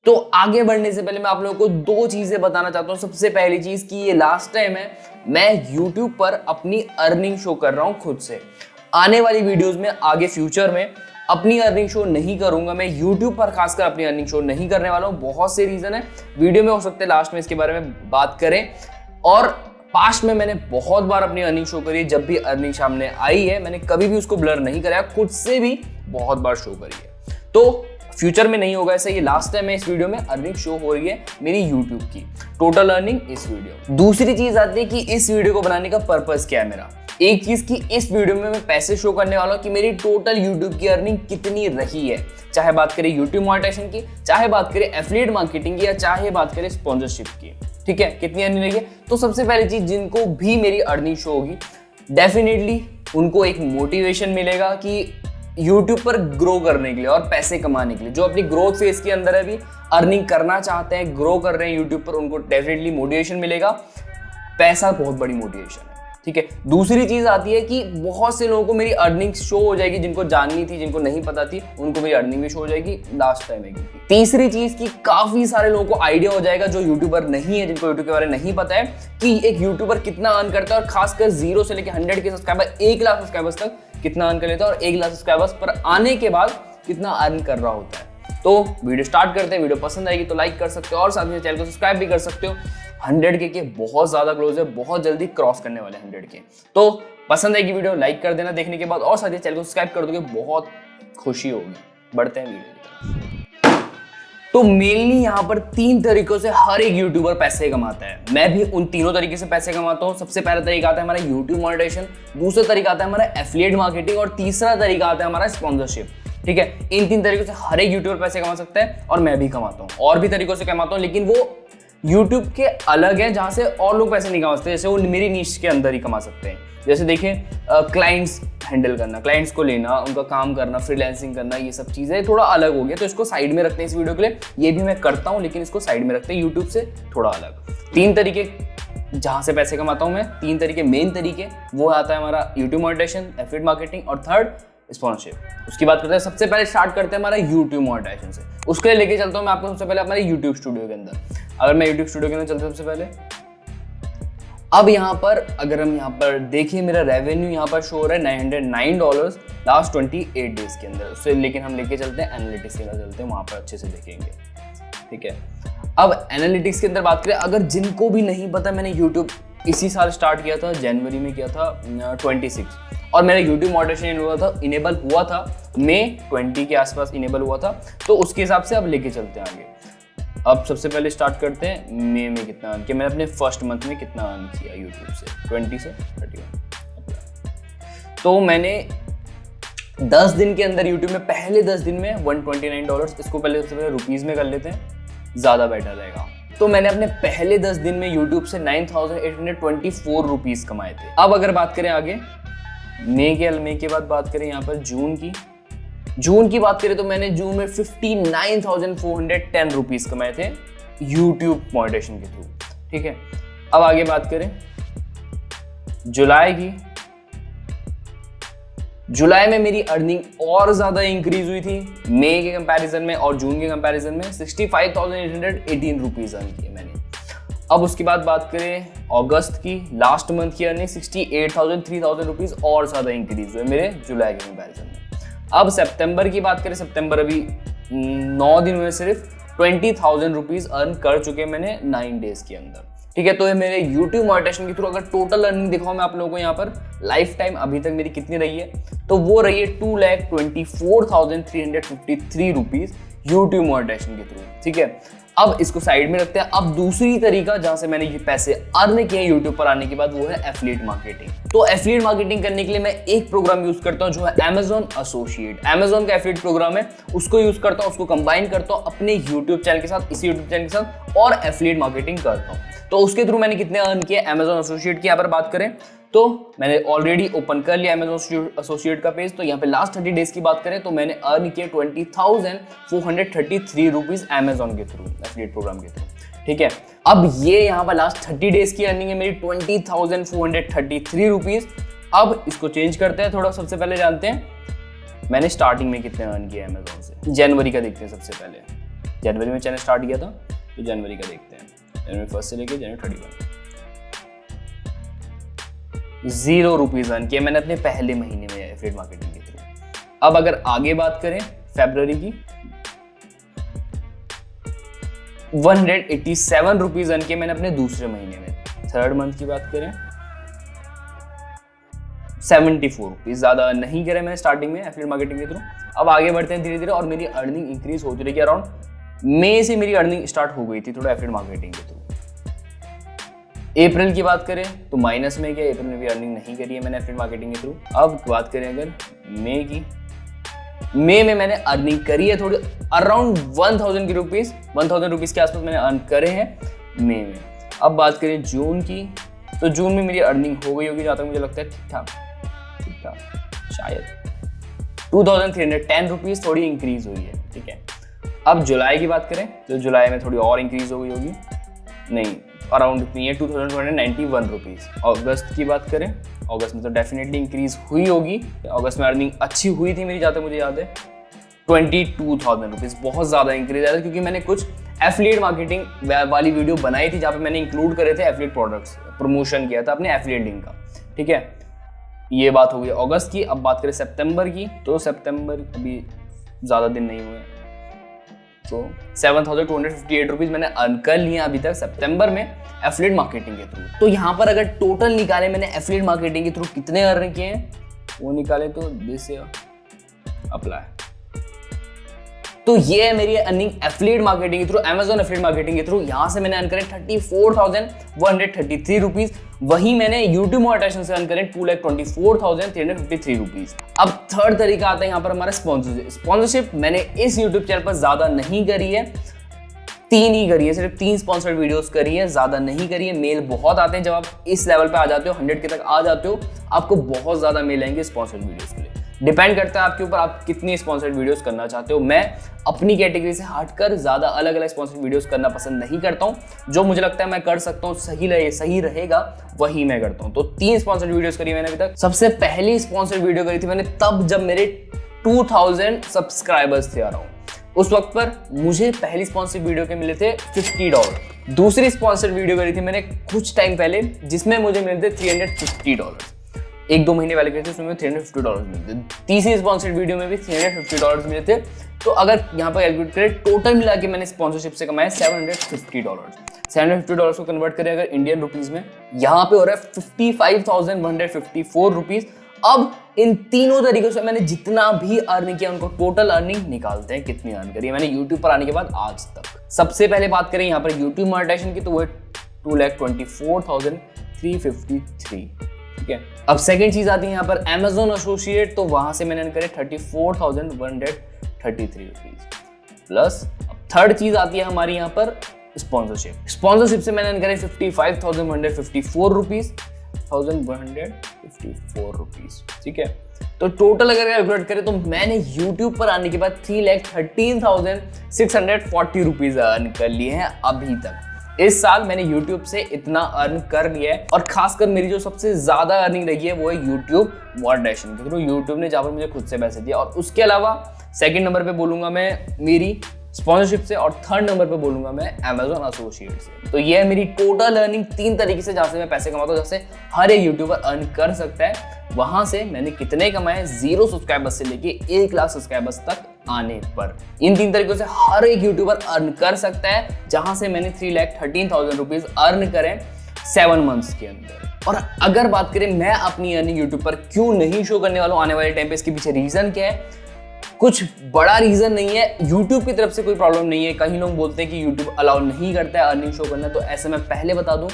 तो आगे बढ़ने से पहले मैं आप लोगों को दो चीजें बताना चाहता हूँ। सबसे पहली चीज कि ये लास्ट टाइम है मैं YouTube पर अपनी अर्निंग शो कर रहा हूँ खुद से। आने वाली वीडियोस में आगे फ्यूचर में अपनी अर्निंग शो नहीं करूंगा, मैं YouTube पर खासकर अपनी अर्निंग शो नहीं करने वाला हूँ। बहुत से रीजन है, वीडियो में हो सकते हैं लास्ट में इसके बारे में बात करें। और पास्ट में मैंने बहुत बार अपनी अर्निंग शो करी है, जब भी अर्निंग सामने आई है मैंने कभी भी उसको ब्लर नहीं कराया, खुद से भी बहुत बार शो करी है। तो फ्यूचर में नहीं होगा ऐसा, ये लास्ट टाइम है इस वीडियो में अर्निंग शो हो रही है मेरी YouTube की टोटल अर्निंग इस वीडियो। दूसरी चीज आती है कि इस वीडियो को बनाने का पर्पस क्या है मेरा। एक चीज की इस वीडियो में मैं पैसे शो करने वाला हूँ कि मेरी टोटल YouTube की अर्निंग कितनी रही है, चाहे बात करें YouTube मोनेटाइजेशन की, चाहे बात करें एफिलिएट मार्केटिंग की, या चाहे बात करें स्पॉन्सरशिप की। ठीक है, कितनी अर्निंग रही है। तो सबसे पहली चीज, जिनको भी मेरी अर्निंग शो होगी डेफिनेटली उनको एक मोटिवेशन मिलेगा कि YouTube पर ग्रो करने के लिए और पैसे कमाने के लिए, जो अपनी ग्रोथ फेज के अंदर है, अभी अर्निंग करना चाहते हैं, ग्रो कर रहे हैं YouTube पर, उनको डेफिनेटली मोटिवेशन मिलेगा। पैसा बहुत बड़ी मोटिवेशन है। ठीक है, दूसरी चीज आती है कि बहुत से लोगों को मेरी अर्निंग शो हो जाएगी, जिनको जाननी थी, जिनको नहीं पता थी, उनको मेरी अर्निंग भी शो हो जाएगी लास्ट टाइम है। तीसरी चीज की काफी सारे लोगों को आइडिया हो जाएगा जो यूट्यूबर नहीं है, जिनको यूट्यूब के बारे में नहीं पता है कि एक यूट्यूबर कितना अर्न करता है, और खासकर 0 से लेकर 100 के सब्सक्राइबर 1 लाख सब्सक्राइबर्स तक कितना अर्न कर लेता है, और 1 लाख सब्सक्राइबर्स पर आने के बाद कितना अर्न कर रहा होता है। तो वीडियो स्टार्ट करते हैं। वीडियो पसंद आएगी तो लाइक कर सकते हो और साथ में चैनल को सब्सक्राइब भी कर सकते हो। 100 के बहुत ज्यादा क्लोज है, बहुत जल्दी क्रॉस करने वाले 100 के। तो पसंद आएगी वीडियो, लाइक कर देना देखने के बाद, और साथ ही चैनल को सब्सक्राइब कर दोगे, बहुत खुशी होगी। बढ़ते हैं वीडियो की तरफ। तो मेनली यहाँ पर 3 तरीकों से हर एक यूट्यूबर पैसे कमाता है। मैं भी उन तीनों तरीके से पैसे कमाता हूँ। सबसे पहला तरीका आता है हमारा यूट्यूब मोनेटाइजेशन, दूसरा तरीका आता है हमारा एफिलिएट मार्केटिंग, और तीसरा तरीका आता है हमारा स्पॉन्सरशिप। ठीक है, इन 3 तरीकों से हर एक यूट्यूबर पैसे कमा सकता है, और मैं भी कमाता हूँ, और भी तरीकों से कमाता हूँ, लेकिन वो YouTube के अलग है जहाँ से और लोग पैसे नहीं कमा सकते, जैसे वो मेरी नीश के अंदर ही कमा सकते हैं। जैसे देखिए, क्लाइंट्स हैंडल करना, क्लाइंट्स को लेना, उनका काम करना, फ्रीलांसिंग करना, ये सब चीज़ें थोड़ा अलग हो गया, तो इसको साइड में रखते हैं इस वीडियो के लिए। ये भी मैं करता हूँ, लेकिन इसको साइड में रखते हैं, यूट्यूब से थोड़ा अलग। 3 तरीके जहाँ से पैसे कमाता हूँ मैं, 3 तरीके मेन तरीके, वो आता है हमारा यूट्यूब मोनेटाइजेशन, एफिलिएट मार्केटिंग, और थर्ड स्पॉन्सरशिप। उसकी बात करते हैं। सबसे पहले स्टार्ट करते हैं हमारा यूट्यूब मोनेटाइजेशन से। उसके लिए लेके चलता हूँ मैं आपको सबसे पहले हमारे यूट्यूब स्टूडियो के अंदर। अगर मैं यूट्यूब स्टूडियो के अंदर चलता हूँ सबसे पहले, अब यहाँ पर अगर हम यहाँ पर देखिए, मेरा रेवेन्यू यहाँ पर शो हो रहा है $909 लास्ट 28 डेज के अंदर। उससे लेकिन हम लेके चलते हैं एनालिटिक्स के अंदर, चलते हैं वहाँ पर अच्छे से देखेंगे। ठीक है, अब एनालिटिक्स के अंदर बात करें, अगर जिनको भी नहीं पता, मैंने यूट्यूब इसी साल स्टार्ट किया था, जनवरी में किया था 26, और मेरा यूट्यूब मोनेटाइजेशन इनेबल हुआ था मई 20 के आसपास इनेबल हुआ था। तो उसके हिसाब से अब लेके चलते हैं आगे। अब सबसे पहले स्टार्ट करते हैं मई में कितना अर्न किया, मैंने अपने फर्स्ट मंथ में कितना अर्न किया यूट्यूब से, 20 से 31। तो मैंने 10 दिन के अंदर यूट्यूब में, पहले 10 दिन में $129, इसको पहले सबसे पहले रुपीज़ में कर लेते हैं, ज़्यादा बेटर रहेगा। तो मैंने अपने पहले 10 दिन में यूट्यूब से 9,824 रुपीज़ कमाए थे। अब अगर बात करें आगे मई के बाद बात करें यहाँ पर जून की बात करें, तो मैंने जून में 59,410 रुपीज़ कमाए थे यूट्यूब मोनेटाइजेशन के थ्रू। ठीक है, अब आगे बात करें जुलाई की। जुलाई में मेरी अर्निंग और ज़्यादा इंक्रीज हुई थी मई के कंपैरिजन में, और जून के कंपैरिजन में 65,818 रुपीज़ अर्न किए मैंने। अब उसके बाद बात करें अगस्त की, लास्ट मंथ की अर्निंग 68,000 रुपीज़ और ज़्यादा इंक्रीज हुए मेरे जुलाई के कंपैरिजन में। अब सितंबर की बात करें, सितंबर अभी 9 दिन में सिर्फ 20,000 रुपीज़ अर्न कर चुके मैंने 9 डेज के अंदर। ठीक है, तो ये मेरे YouTube मोनेटाइजेशन के थ्रू अगर टोटल अर्निंग दिखाऊं मैं आप लोगों को यहाँ पर लाइफ टाइम अभी तक मेरी कितनी रही है, तो वो रही है 2,24,353 रुपीज़ YouTube मोनेटाइजेशन के थ्रू। ठीक है, अब इसको साइड में रखते हैं। अब दूसरी तरीका जहां से मैंने ये पैसे अर्न किए यूट्यूब पर आने के बाद, वो है एफिलिएट मार्केटिंग। तो एफिलिएट मार्केटिंग करने के लिए मैं एक प्रोग्राम यूज करता हूं जो है Amazon एसोसिएट। Amazon का एफिलिएट प्रोग्राम है, उसको यूज करता हूं, उसको कंबाइन करता हूं अपने यूट्यूब चैनल के साथ, इसी यूट्यूब चैनल के साथ, और एफिलिएट मार्केटिंग करता हूं। तो उसके थ्रू मैंने कितने अर्न किए Amazon एसोसिएट की यहाँ पर बात करें, तो मैंने ऑलरेडी ओपन कर लिया Amazon एसोसिएट का पेज। तो यहाँ पे लास्ट 30 डेज की बात करें तो मैंने अर्न किया 20,433 रुपीज़ Amazon के थ्रू, एफिलिएट प्रोग्राम के थ्रू। ठीक है, अब ये यहाँ पर लास्ट 30 डेज की अर्निंग है मेरी 20,433 रुपीज़। अब इसको चेंज करते हैं थोड़ा। सबसे पहले जानते हैं मैंने स्टार्टिंग में कितने अर्न किया Amazon से। जनवरी का देखते हैं सबसे पहले। जनवरी में चैनल स्टार्ट किया था, तो जनवरी का देखते हैं। जनवरी 1 से लेके जनवरी 31 0 रुपीज अर्न किए मैंने अपने पहले महीने में एफिलिएट मार्केटिंग के थ्रू। अब अगर आगे बात करें फरवरी की, 187 रुपीज अर्न किए मैंने अपने दूसरे महीने में। थर्ड मंथ की बात करें 74 रुपीज, ज्यादा अर्न नहीं करे मैंने स्टार्टिंग में एफिलिएट मार्केटिंग के थ्रू। अब आगे बढ़ते हैं धीरे धीरे और मेरी अर्निंग इंक्रीज होती रही। अराउंड मई से मेरी अर्निंग स्टार्ट हो गई थी थोड़ा एफिलिएट मार्केटिंग के थ्रू। अप्रैल की बात करें तो माइनस में गया, अप्रैल में भी अर्निंग नहीं करी है मैंने एफिलिएट मार्केटिंग के थ्रू। अब बात करें अगर मई की, मई में मैंने अर्निंग करी है थोड़ी अराउंड 1000 रुपीज के आसपास मैंने अर्न करे हैं मई में। अब बात करें जून की, तो जून में मेरी अर्निंग हो गई होगी जहां तक मुझे लगता है ठीक ठाक शायद 2310 रुपीज थोड़ी इंक्रीज हुई है, ठीक है। अब जुलाई की बात करें तो जुलाई में थोड़ी और इंक्रीज हो गई होगी, नहीं अराउंड इतनी है 2291 रुपीज। अगस्त की बात करें, अगस्त में तो डेफिनेटली इंक्रीज हुई होगी। अगस्त में अर्निंग अच्छी हुई थी मेरी जहाँ तक मुझे याद है 22,000 रुपीज, बहुत ज़्यादा इंक्रीज आया था क्योंकि मैंने कुछ एफिलिएट मार्केटिंग वाली वीडियो बनाई थी जहाँ पे मैंने इंक्लूड करे थे एफिलिएट प्रोडक्ट्स, प्रमोशन किया था अपने एफिलिएट लिंक का, ठीक है। ये बात हो गई अगस्त की। अब बात करें सितंबर की, तो सितंबर अभी ज़्यादा दिन नहीं हुए, तो 7258 रुपीज मैंने अर्न कर लिए अभी तक सितंबर में एफिलिएट मार्केटिंग के थ्रू। तो यहाँ पर अगर टोटल निकाले मैंने एफिलिएट मार्केटिंग के थ्रू कितने अर्न किए हैं वो निकाले तो दिस अप्लाई। तो ये है मेरी अर्निंग एफिलिएट मार्केटिंग के थ्रू, Amazon एफिलिएट मार्केटिंग के थ्रू। यहाँ से मैंने अर्न करे 34,133 रुपीज। वही मैंने YouTube मोनेटाइजेशन से अर्न करे 2,24,353 रुपीज। अब थर्ड तरीका आता है यहाँ पर हमारा स्पॉन्सरशिप। स्पॉन्सरशिप मैंने इस YouTube चैनल पर ज्यादा नहीं करी है, 3 ही करी है, सिर्फ 3 स्पॉन्सर्ड वीडियोस करी है, ज्यादा नहीं करी है। मेल बहुत आते हैं, जब आप इस लेवल पे आ जाते हो 100 के तक आ जाते हो आपको बहुत ज्यादा मेल आएंगे स्पॉन्सर्ड वीडियोस के लिए। डिपेंड करता है आपके ऊपर आप कितनी स्पॉन्सर्ड वीडियोस करना चाहते हो। मैं अपनी कैटेगरी से हटकर ज्यादा अलग अलग स्पॉन्सर्ड वीडियोस करना पसंद नहीं करता हूं। जो मुझे लगता है मैं कर सकता हूं, सही रहेगा, वही मैं करता हूं। तो 3 स्पॉन्सर्ड वीडियोस करी मैंने अभी तक। सबसे पहली स्पॉन्सर्ड वीडियो करी थी मैंने तब जब मेरे 2000 सब्सक्राइबर्स थे अराउंड। उस वक्त पर मुझे पहली स्पॉन्सर्ड वीडियो के मिले थे $50। दूसरी स्पॉन्सर्ड वीडियो करी थी मैंने कुछ टाइम पहले जिसमें मुझे मिले थे $350। 1-2 महीने पहले करे थे उसमें $350 मिलते थे। तीसरी स्पॉन्सर्ड वीडियो में भी $350 मिले थे। तो अगर यहाँ पर कैलकुलेट करें टोटल मिला के मैंने स्पॉन्सरशिप से कमाया $750। $750 को कन्वर्ट करें अगर इंडियन रुपीज में, यहाँ पे हो रहा है 55,154 रुपीज। अब इन तीनों तरीकों से मैंने जितना भी अर्न किया उनको टोटल अर्निंग निकालते हैं कितनी अर्न करी है मैंने यूट्यूब पर आने के बाद आज तक। सबसे पहले बात करें यहाँ पर यूट्यूब मोनेटाइजेशन की, तो वो है 2,24,353, ठीक है। अब सेकंड चीज आती है यहाँ पर Amazon एसोसिएट, तो वहां से मैंने करे 34,133 रुपीज प्लस। अब थर्ड चीज आती है हमारी यहाँ पर स्पॉन्सरशिप से मैंने करे 55,154 रुपीज, 1,154 रुपीज, ठीक है। तो टोटल अगर कैलकुलेट करें तो मैंने YouTube पर आने के बाद 3,13,640 रुपीज अर्न कर लिए हैं अभी तक। इस साल मैंने YouTube से इतना अर्न कर लिया है, और खासकर मेरी जो सबसे ज्यादा अर्निंग रही है वो है YouTube मोनेटाइजेशन के थ्रू। YouTube ने जहां पर मुझे खुद से पैसे दिया, और उसके अलावा सेकंड नंबर पे बोलूंगा मैं मेरी स्पॉन्सरशिप से, और थर्ड नंबर पे बोलूंगा मैं Amazon एसोसिएट से। तो ये है मेरी टोटल अर्निंग 3 तरीके से जहां से मैं पैसे कमाता हूं, जैसे हर एक यूट्यूबर अर्न कर सकता है। वहां से मैंने कितने कमाए 0 सब्सक्राइबर्स से लेके 1 लाख सब्सक्राइबर्स तक आने पर। इन 3 तरीकों से हर एक यूट्यूबर अर्न कर सकता है, जहां से मैंने 3,13,000 रुपीज अर्न करें 7 मंथ्स के अंदर। और अगर बात करें मैं अपनी अर्निंग यूट्यूब पर क्यों नहीं शो करने वाला हूं आने वाले टाइम पे, इसके पीछे रीजन क्या है? कुछ बड़ा रीजन नहीं है, YouTube की तरफ से कोई प्रॉब्लम नहीं है। कहीं लोग बोलते हैं कि YouTube अलाउ नहीं करता है अर्निंग शो करना, तो ऐसे मैं पहले बता दूं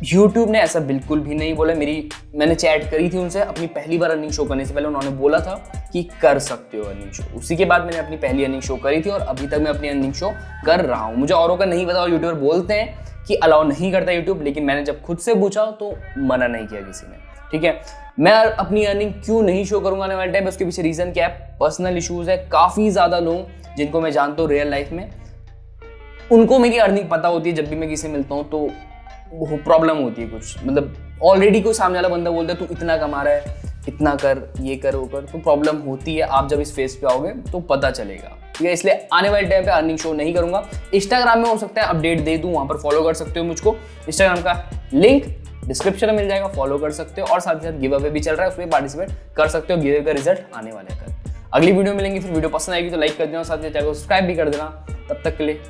YouTube ने ऐसा बिल्कुल भी नहीं बोला। मैंने चैट करी थी उनसे अपनी पहली बार अर्निंग शो करने से पहले, उन्होंने बोला था कि कर सकते हो अर्निंग शो। उसी के बाद मैंने अपनी पहली अर्निंग शो करी थी, और अभी तक मैं अपनी अर्निंग शो कर रहा हूँ। मुझे औरों का नहीं पता, और यूट्यूबर बोलते हैं कि अलाउ नहीं करता यूट्यूब, लेकिन मैंने जब खुद से पूछा तो मना नहीं किया किसी ने, ठीक है। मैं अपनी अर्निंग क्यों नहीं शो करूंगा आने वाले टाइम, उसके पीछे रीजन क्या है? पर्सनल इश्यूज है। काफी ज्यादा लोग जिनको मैं जानता हूँ रियल लाइफ में, उनको मेरी अर्निंग पता होती है। जब भी मैं किसी से मिलता हूँ तो वो प्रॉब्लम होती है कुछ, मतलब ऑलरेडी कोई सामने वाला बंदा बोलता है तू इतना कमा रहा है, इतना कर, ये कर, वो कर, तो प्रॉब्लम होती है। आप जब इस फेज पे आओगे तो पता चलेगा, ठीक है। इसलिए आने वाले टाइम पे अर्निंग शो नहीं करूंगा। इंस्टाग्राम में हो सकता है अपडेट दे दूं, वहां पर फॉलो कर सकते हो मुझको। इंस्टाग्राम का लिंक डिस्क्रिप्शन में मिल जाएगा, फॉलो कर सकते हो। और साथ ही साथ गिव अवे भी चल रहा है, उसमें पार्टिसिपेट कर सकते हो। गिव अवे का रिजल्ट आने वाले हैं। अगली वीडियो मिलेंगी, फिर वीडियो पसंद आएगी तो लाइक कर देना, साथ ही चैनल को सब्सक्राइब भी कर देना। तब तक के लिए